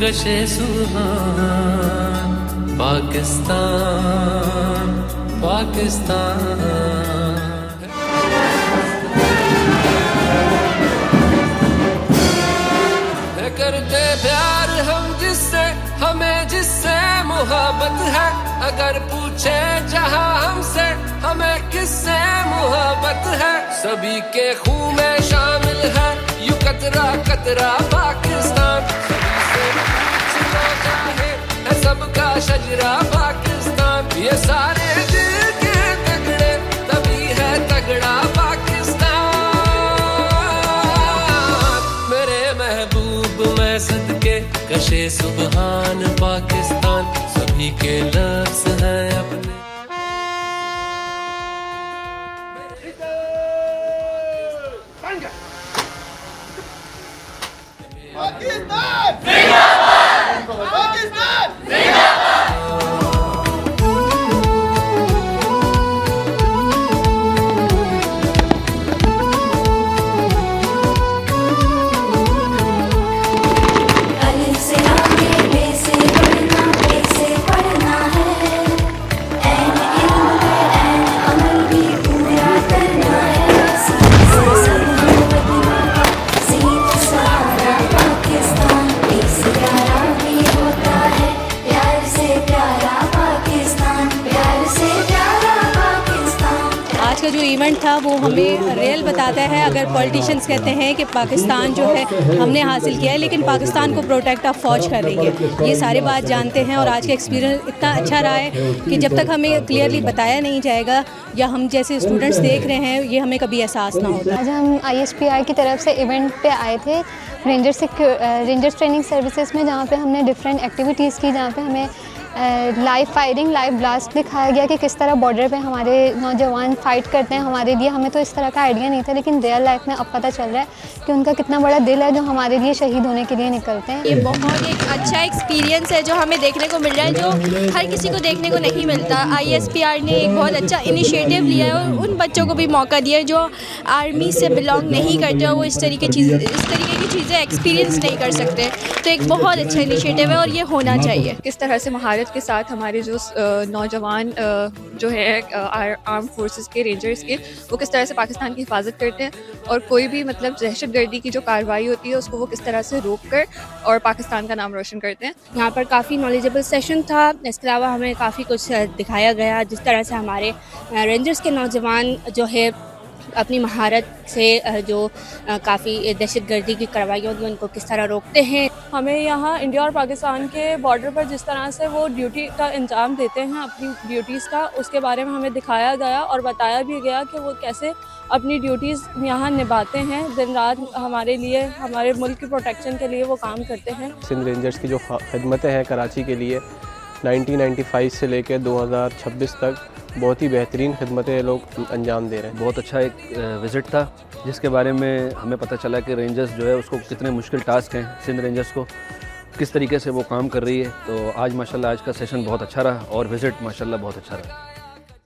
कशे सुभान पाकिस्तान पाकिस्तान। करते प्यार हम जिससे, हमें जिससे मोहब्बत है। अगर पूछे जहां हमसे, हमें किससे मोहब्बत है। सभी के खून में शामिल है यू कतरा कतरा पाकिस्तान। सभी से पूछना चाहे है सबका शजरा पाकिस्तान। ये सारे दिल के तगड़े तभी है तगड़ा पाकिस्तान। मेरे महबूब मैं सदके कशे सुभान पाकिस्तान। सभी के लफ्ज़ हैं अपने। पाकिस्तान जिंदाबाद, पाकिस्तान जिंदाबाद। आज का जो इवेंट था वो हमें रियल बताता है। अगर पॉलिटिशियंस कहते हैं कि पाकिस्तान जो है हमने हासिल किया है, लेकिन पाकिस्तान को प्रोटेक्ट अब फ़ौज कर रही है। ये सारे बात जानते हैं और आज का एक्सपीरियंस इतना अच्छा रहा है कि जब तक हमें क्लियरली बताया नहीं जाएगा या हम जैसे स्टूडेंट्स देख रहे हैं ये हमें कभी एहसास ना होता। आज हम ISPR की तरफ से इवेंट पे आए थे रेंजर्स ट्रेनिंग सर्विसेज में, जहाँ पे हमने डिफरेंट एक्टिविटीज़ की, जहाँ पे हमें लाइव फायरिंग, लाइव ब्लास्ट दिखाया गया कि किस तरह बॉर्डर पे हमारे नौजवान फ़ाइट करते हैं हमारे लिए। हमें तो इस तरह का आइडिया नहीं था, लेकिन रियल लाइफ में अब पता चल रहा है कि उनका कितना बड़ा दिल है जो हमारे लिए शहीद होने के लिए निकलते हैं। ये बहुत एक अच्छा एक्सपीरियंस है जो हमें देखने को मिल रहा है, जो हर किसी को देखने को नहीं मिलता। ISPR ने एक बहुत अच्छा इनिशिएटिव लिया है और उन बच्चों को भी मौका दिया है जो आर्मी से बिलोंग नहीं करते और वो इस तरीके की चीज़ें एक्सपीरियंस नहीं कर सकते। तो एक बहुत अच्छा इनिशिएटिव है और ये होना चाहिए। किस तरह से महारत के साथ हमारे जो नौजवान जो है आर्म फोर्सेस के, रेंजर्स के, वो किस तरह से पाकिस्तान की हिफाजत करते हैं और कोई भी मतलब दहशतगर्दी की जो कार्रवाई होती है उसको वो किस तरह से रोक कर और पाकिस्तान का नाम रोशन करते हैं। यहाँ पर काफ़ी नॉलेजेबल सेशन था। इसके अलावा हमें काफ़ी कुछ दिखाया गया, जिस तरह से हमारे रेंजर्स के नौजवान जो है अपनी महारत से जो काफ़ी दहशतगर्दी की कार्रवाइयों की उनको किस तरह रोकते हैं। हमें यहाँ इंडिया और पाकिस्तान के बॉर्डर पर जिस तरह से वो ड्यूटी का इंजाम देते हैं अपनी ड्यूटीज़ का, उसके बारे में हमें दिखाया गया और बताया भी गया कि वो कैसे अपनी ड्यूटीज़ यहाँ निभाते हैं। दिन रात हमारे लिए, हमारे मुल्क की प्रोटेक्शन के लिए वो काम करते हैं। सिंध रेंजर्स की जो खिदमतें हैं कराची के लिए 1995 से लेकर 2026 तक बहुत ही बेहतरीन खिदमतें लोग अंजाम दे रहे हैं। बहुत अच्छा एक विज़िट था जिसके बारे में हमें पता चला कि रेंजर्स जो है उसको कितने मुश्किल टास्क हैं, सिंध रेंजर्स को किस तरीके से वो काम कर रही है। तो आज माशाल्लाह आज का सेशन बहुत अच्छा रहा और विज़िट माशाल्लाह बहुत अच्छा रहा।